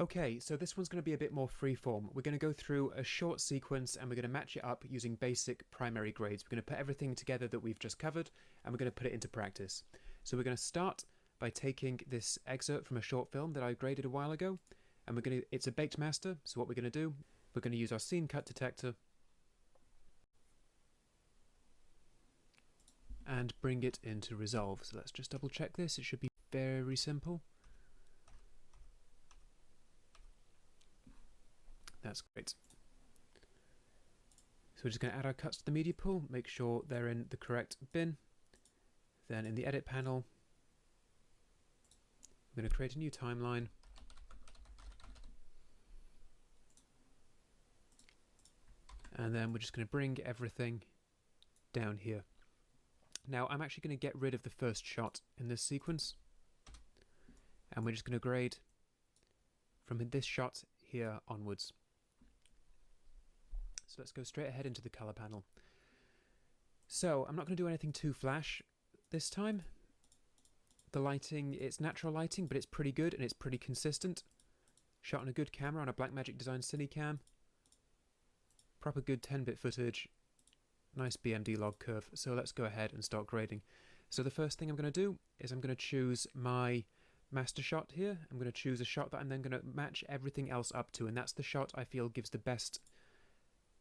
Okay, so this one's going to be a bit more freeform. We're going to go through a short sequence and we're going to match it up using basic primary grades. We're going to put everything together that we've just covered and we're going to put it into practice. So we're going to start by taking this excerpt from a short film that I graded a while ago, and it's a baked master. So what we're going to do, we're going to use our scene cut detector and bring it into Resolve. So let's just double check this. It should be very simple. That's great. So we're just going to add our cuts to the media pool, make sure they're in the correct bin. Then in the edit panel, we're going to create a new timeline. And then we're just going to bring everything down here. Now I'm actually going to get rid of the first shot in this sequence. And we're just going to grade from this shot here onwards. So let's go straight ahead into the color panel. So I'm not going to do anything too flash this time. The lighting, it's natural lighting, but it's pretty good and it's pretty consistent. Shot on a good camera on a Blackmagic Design Cinecam. Proper good 10-bit footage. Nice BMD log curve. So let's go ahead and start grading. So the first thing I'm going to do is I'm going to choose my master shot here. I'm going to choose a shot that I'm then going to match everything else up to, and that's the shot I feel gives the best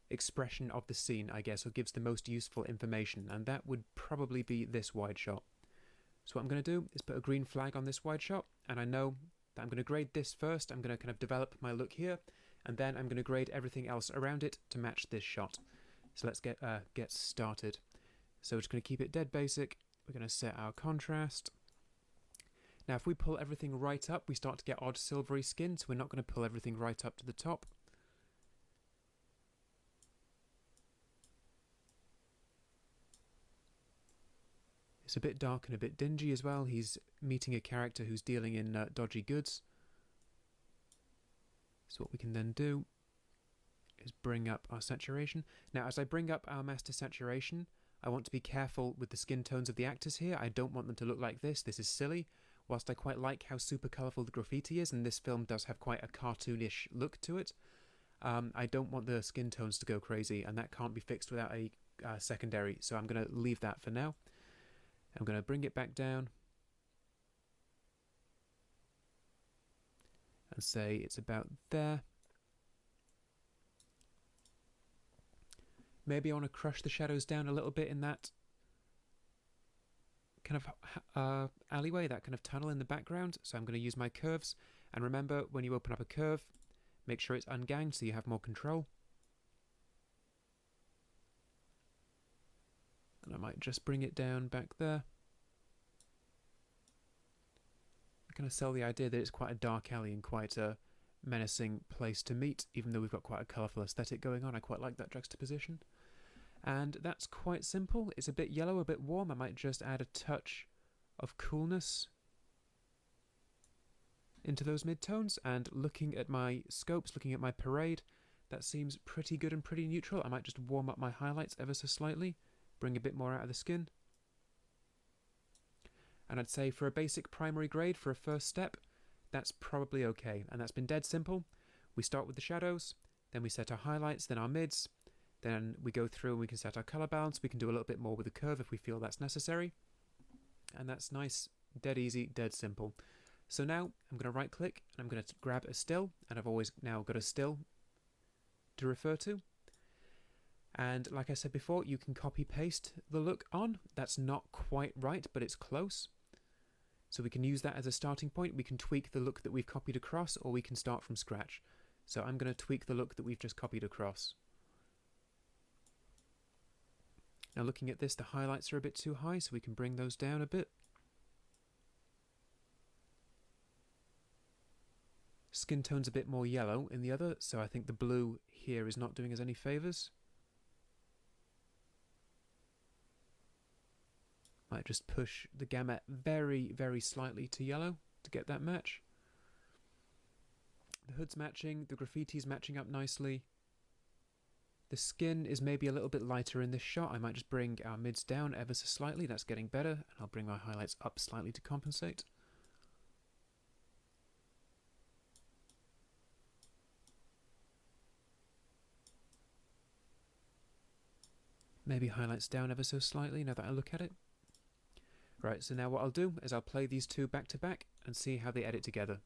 expression of the scene, I guess, or gives the most useful information, and that would probably be this wide shot. So what I'm going to do is put a green flag on this wide shot, and I know that I'm going to grade this first. I'm going to kind of develop my look here, and then I'm going to grade everything else around it to match this shot. So let's get started. So we're just going to keep it dead basic. We're going to set our contrast. Now if we pull everything right up, we start to get odd silvery skin, so we're not going to pull everything right up to the top. It's a bit dark and a bit dingy as well. He's meeting a character who's dealing in dodgy goods. So what we can then do is bring up our saturation. Now as I bring up our master saturation, I want to be careful with the skin tones of the actors here. I don't want them to look like this. This is silly. Whilst I quite like how super colourful the graffiti is, and this film does have quite a cartoonish look to it, I don't want the skin tones to go crazy, and that can't be fixed without a secondary. So I'm going to leave that for now. I'm going to bring it back down and say it's about there. Maybe I want to crush the shadows down a little bit in that kind of alleyway, that kind of tunnel in the background. So I'm going to use my curves. And remember, when you open up a curve, make sure it's unganged so you have more control. And I might just bring it down back there. I'm going to sell the idea that it's quite a dark alley and quite a menacing place to meet, even though we've got quite a colourful aesthetic going on. I quite like that juxtaposition. And that's quite simple. It's a bit yellow, a bit warm. I might just add a touch of coolness into those midtones. And looking at my scopes, looking at my parade, that seems pretty good and pretty neutral. I might just warm up my highlights ever so slightly, bring a bit more out of the skin. And I'd say for a basic primary grade, for a first step, that's probably okay. And that's been dead simple. We start with the shadows, then we set our highlights, then our mids, then we go through and we can set our color balance. We can do a little bit more with the curve if we feel that's necessary. And that's nice, dead easy, dead simple. So now I'm going to right click and I'm going to grab a still, and I've always now got a still to refer to. And like I said before, you can copy paste the look on. That's not quite right, but it's close. So we can use that as a starting point. We can tweak the look that we've copied across, or we can start from scratch. So I'm going to tweak the look that we've just copied across. Now looking at this, the highlights are a bit too high, so we can bring those down a bit. Skin tone's a bit more yellow in the other, so I think the blue here is not doing us any favours. Might just push the gamma very, very slightly to yellow to get that match. The hood's matching, the graffiti's matching up nicely. The skin is maybe a little bit lighter in this shot. I might just bring our mids down ever so slightly. That's getting better. And I'll bring my highlights up slightly to compensate. Maybe highlights down ever so slightly now that I look at it. Right, so now what I'll do is I'll play these two back to back and see how they edit together.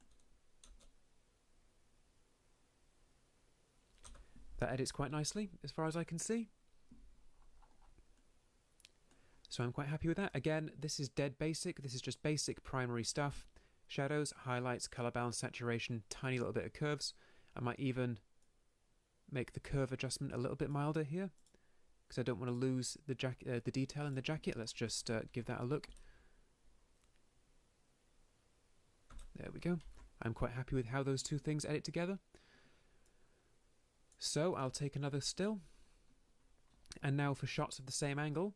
That edits quite nicely as far as I can see. So I'm quite happy with that. Again, this is dead basic. This is just basic primary stuff. Shadows, highlights, color balance, saturation, tiny little bit of curves. I might even make the curve adjustment a little bit milder here because I don't want to lose the detail in the jacket. Let's just give that a look. There we go. I'm quite happy with how those two things edit together. So I'll take another still. And now for shots of the same angle,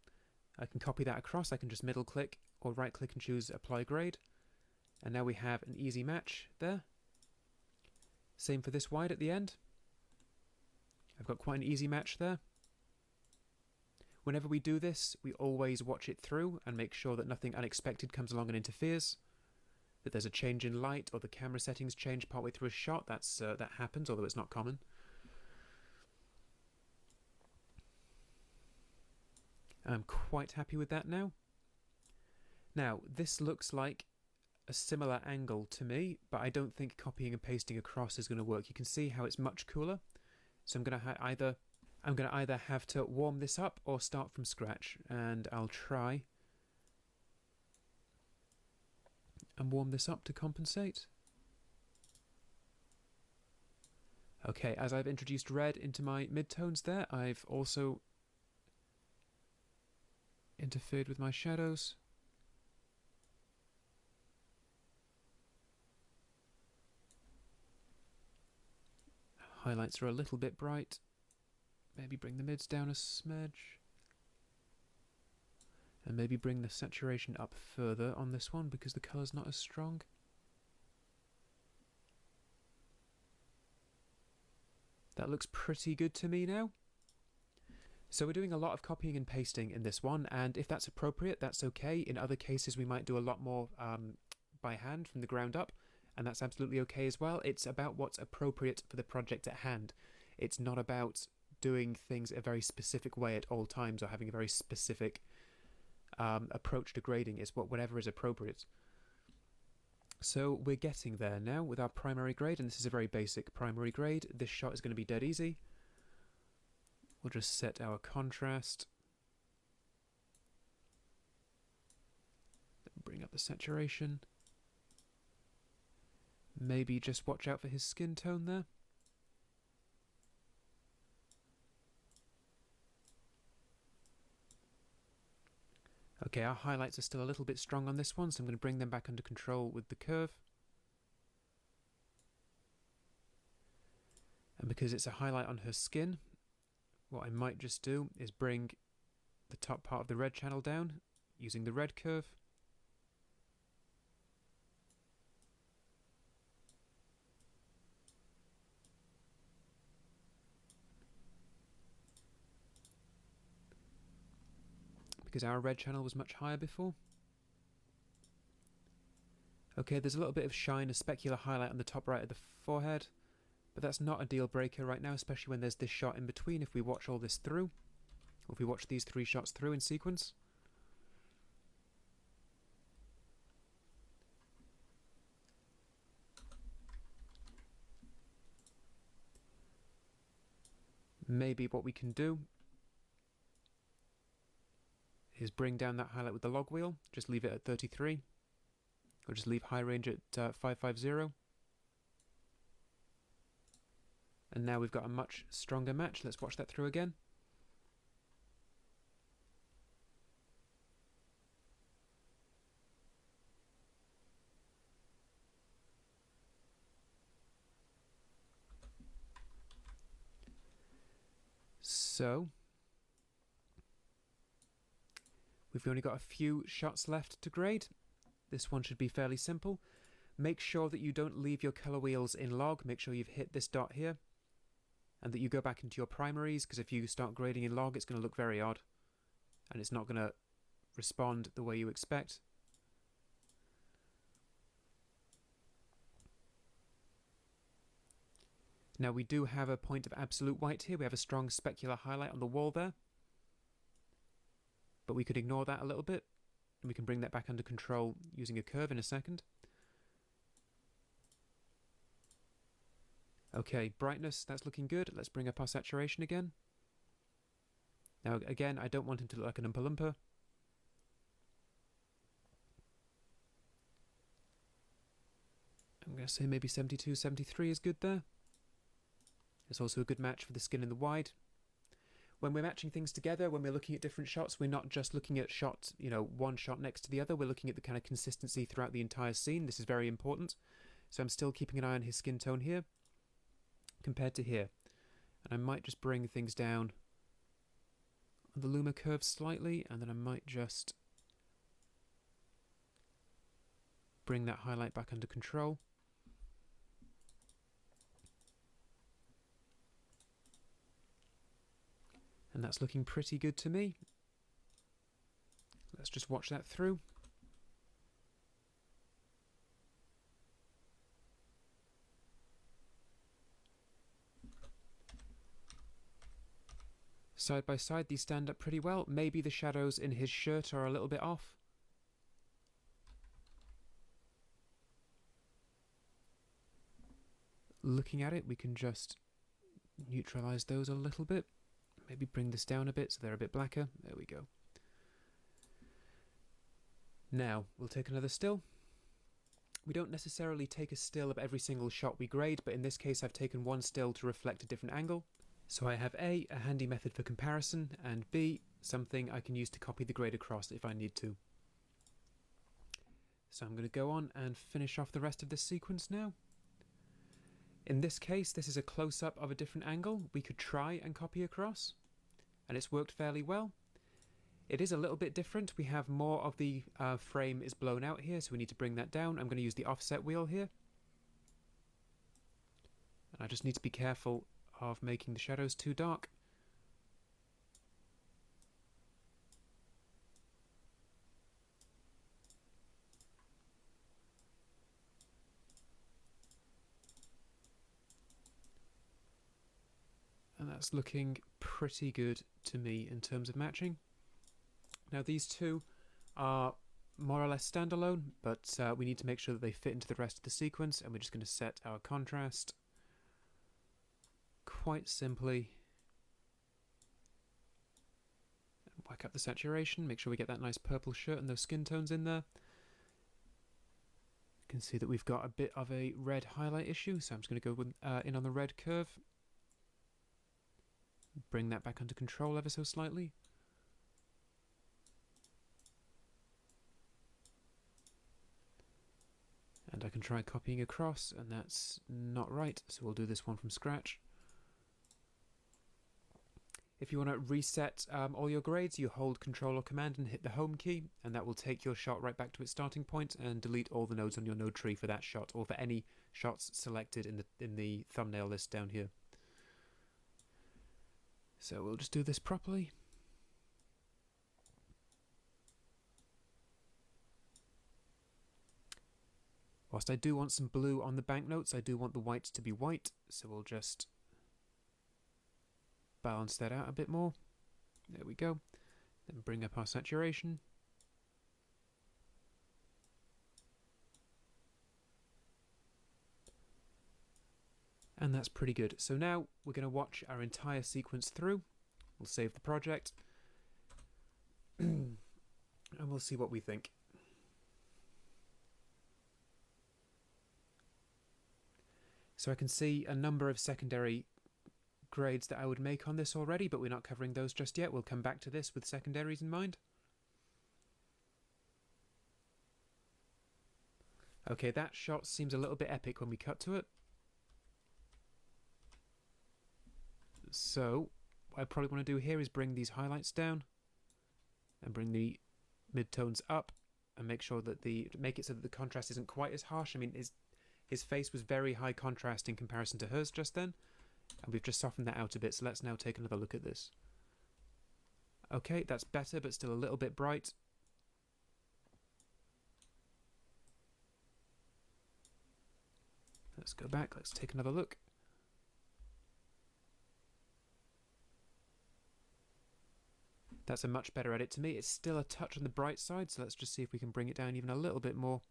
I can copy that across. I can just middle click or right click and choose apply grade. And now we have an easy match there. Same for this wide at the end. I've got quite an easy match there. Whenever we do this, we always watch it through and make sure that nothing unexpected comes along and interferes. That there's a change in light or the camera settings change partway through a shot. That happens, although it's not common. I'm quite happy with that now. Now, this looks like a similar angle to me, but I don't think copying and pasting across is going to work. You can see how it's much cooler. So I'm going to either have to warm this up or start from scratch, and I'll try and warm this up to compensate. Okay, as I've introduced red into my midtones there, I've also interfered with my shadows. Highlights are a little bit bright. Maybe bring the mids down a smidge. And maybe bring the saturation up further on this one because the colour's not as strong. That looks pretty good to me now. So we're doing a lot of copying and pasting in this one, and if that's appropriate, that's okay. In other cases, we might do a lot more by hand from the ground up, and that's absolutely okay as well. It's about what's appropriate for the project at hand. It's not about doing things a very specific way at all times or having a very specific approach to grading. It's whatever is appropriate. So we're getting there now with our primary grade, and this is a very basic primary grade. This shot is going to be dead easy. We'll just set our contrast. Bring up the saturation. Maybe just watch out for his skin tone there. Okay, our highlights are still a little bit strong on this one, so I'm going to bring them back under control with the curve. And because it's a highlight on her skin, what I might just do is bring the top part of the red channel down using the red curve. Because our red channel was much higher before. Okay, there's a little bit of shine, a specular highlight on the top right of the forehead, but that's not a deal breaker right now, especially when there's this shot in between. If we watch all this through, or if we watch these three shots through in sequence, maybe what we can do is bring down that highlight with the log wheel, just leave it at 33, or just leave high range at 550. And now we've got a much stronger match. Let's watch that through again. So we've only got a few shots left to grade. This one should be fairly simple. Make sure that you don't leave your color wheels in log. Make sure you've hit this dot here and that you go back into your primaries, because if you start grading in log, it's going to look very odd and it's not going to respond the way you expect. Now we do have a point of absolute white here. We have a strong specular highlight on the wall there. but we could ignore that a little bit, and we can bring that back under control using a curve in a second. Okay, brightness, that's looking good. Let's bring up our saturation again. Now, again, I don't want him to look like an Oompa Loompa. I'm going to say maybe 72, 73 is good there. It's also a good match for the skin in the wide. When we're matching things together, when we're looking at different shots, we're not just looking at shots, one shot next to the other. We're looking at the kind of consistency throughout the entire scene. This is very important. So I'm still keeping an eye on his skin tone here compared to here. And I might just bring things down on the Luma curve slightly, and then I might just bring that highlight back under control. And that's looking pretty good to me. Let's just watch that through. Side by side, these stand up pretty well. Maybe the shadows in his shirt are a little bit off. Looking at it, we can just neutralize those a little bit. Maybe bring this down a bit so they're a bit blacker. There we go. Now, we'll take another still. We don't necessarily take a still of every single shot we grade, but in this case I've taken one still to reflect a different angle. So I have A, a handy method for comparison, and B, something I can use to copy the grade across if I need to. So I'm going to go on and finish off the rest of this sequence now. In this case, this is a close-up of a different angle we could try and copy across, and it's worked fairly well. It is a little bit different. We have more of the frame is blown out here, so we need to bring that down. I'm going to use the offset wheel here. And I just need to be careful of making the shadows too dark. And that's looking pretty good to me in terms of matching. Now these two are more or less standalone, but we need to make sure that they fit into the rest of the sequence, and we're just going to set our contrast quite simply. Whack up the saturation, make sure we get that nice purple shirt and those skin tones in there. You can see that we've got a bit of a red highlight issue, so I'm just going to go with, in on the red curve. Bring that back under control ever so slightly. And I can try copying across, and that's not right, so we'll do this one from scratch. If you want to reset all your grades, you hold Control or Command and hit the Home key, and that will take your shot right back to its starting point and delete all the nodes on your node tree for that shot, or for any shots selected in the thumbnail list down here. So we'll just do this properly. Whilst I do want some blue on the banknotes, I do want the whites to be white, so we'll just balance that out a bit more. There we go. Then bring up our saturation. And that's pretty good. So now we're going to watch our entire sequence through. We'll save the project. And we'll see what we think. So I can see a number of secondary grades that I would make on this already, but we're not covering those just yet. We'll come back to this with secondaries in mind. Okay, that shot seems a little bit epic when we cut to it. So what I probably want to do here is bring these highlights down and bring the midtones up and make sure that make it so that the contrast isn't quite as harsh. I mean, his face was very high contrast in comparison to hers just then, and we've just softened that out a bit, so let's now take another look at this. Okay, that's better, but still a little bit bright. Let's go back, let's take another look. That's a much better edit to me. It's still a touch on the bright side, so let's just see if we can bring it down even a little bit more.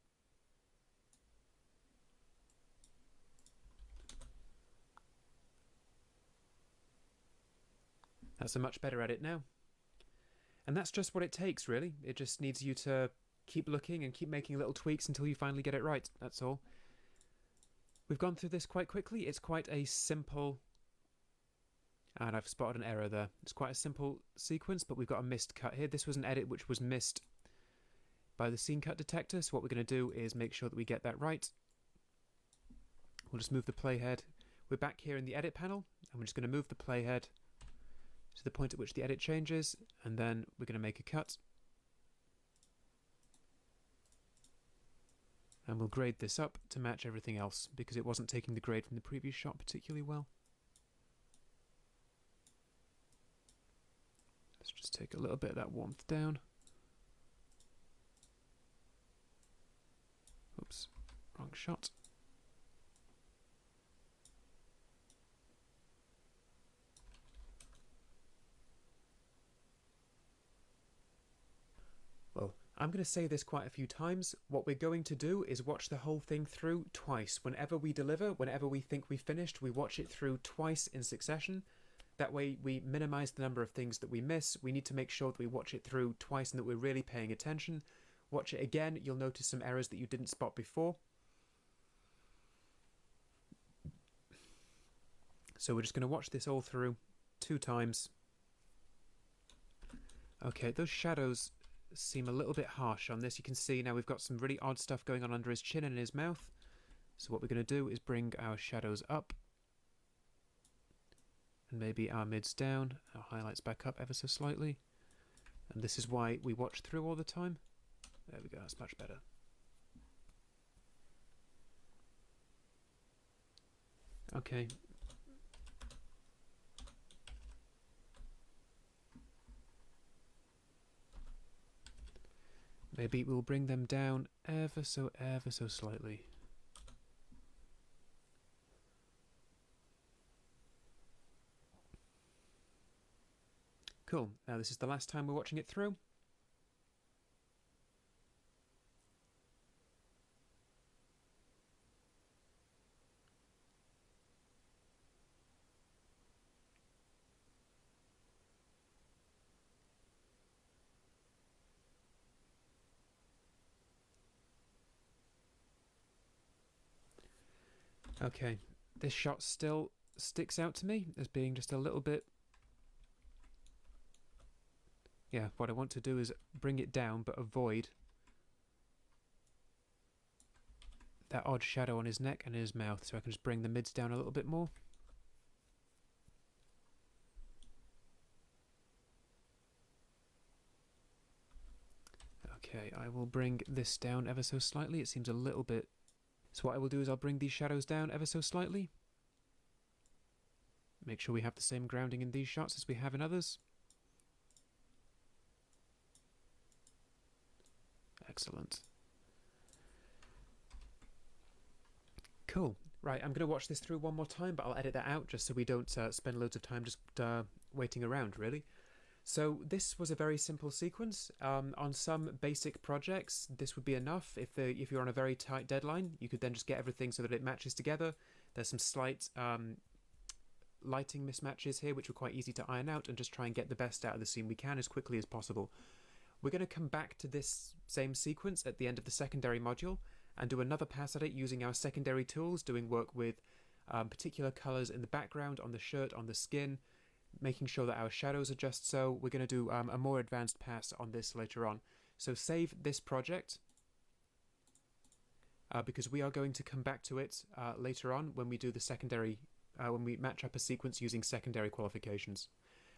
That's a much better edit now. And that's just what it takes, really. It just needs you to keep looking and keep making little tweaks until you finally get it right. That's all. We've gone through this quite quickly. It's quite a simple... And I've spotted an error there. It's quite a simple sequence, but we've got a missed cut here. This was an edit which was missed by the scene cut detector. So what we're going to do is make sure that we get that right. We'll just move the playhead. We're back here in the edit panel, and we're just going to move the playhead to the point at which the edit changes, and then we're going to make a cut. And we'll grade this up to match everything else, because it wasn't taking the grade from the previous shot particularly well. Let's just take a little bit of that warmth down. Oops, wrong shot. Well, I'm going to say this quite a few times. What we're going to do is watch the whole thing through twice. Whenever we deliver, whenever we think we've finished, we watch it through twice in succession. That way we minimize the number of things that we miss. We need to make sure that we watch it through twice and that we're really paying attention. Watch it again, you'll notice some errors that you didn't spot before. So we're just going to watch this all through 2 times. Okay, those shadows seem a little bit harsh on this. You can see now we've got some really odd stuff going on under his chin and in his mouth. So what we're going to do is bring our shadows up. And maybe our mids down, our highlights back up ever so slightly. And this is why we watch through all the time. There we go, that's much better. Okay. Maybe we'll bring them down ever so slightly. Cool. Now this is the last time we're watching it through. Okay, this shot still sticks out to me as being just a little bit... Yeah, what I want to do is bring it down but avoid that odd shadow on his neck and his mouth, so I can just bring the mids down a little bit more. Okay, I will bring this down ever so slightly. It seems a little bit... So what I will do is I'll bring these shadows down ever so slightly. Make sure we have the same grounding in these shots as we have in others. Excellent. Cool. Right, I'm going to watch this through one more time, but I'll edit that out just so we don't spend loads of time just waiting around, really. So this was a very simple sequence. On some basic projects, this would be enough. If you're on a very tight deadline, you could then just get everything so that it matches together. There's some slight lighting mismatches here, which were quite easy to iron out, and just try and get the best out of the scene we can as quickly as possible. We're going to come back to this same sequence at the end of the secondary module and do another pass at it using our secondary tools, doing work with particular colours in the background, on the shirt, on the skin, making sure that our shadows are just so. We're going to do a more advanced pass on this later on. So save this project because we are going to come back to it later on when we do the secondary, when we match up a sequence using secondary qualifications.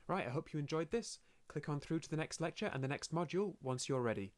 Right, I hope you enjoyed this. Click on through to the next lecture and the next module once you're ready.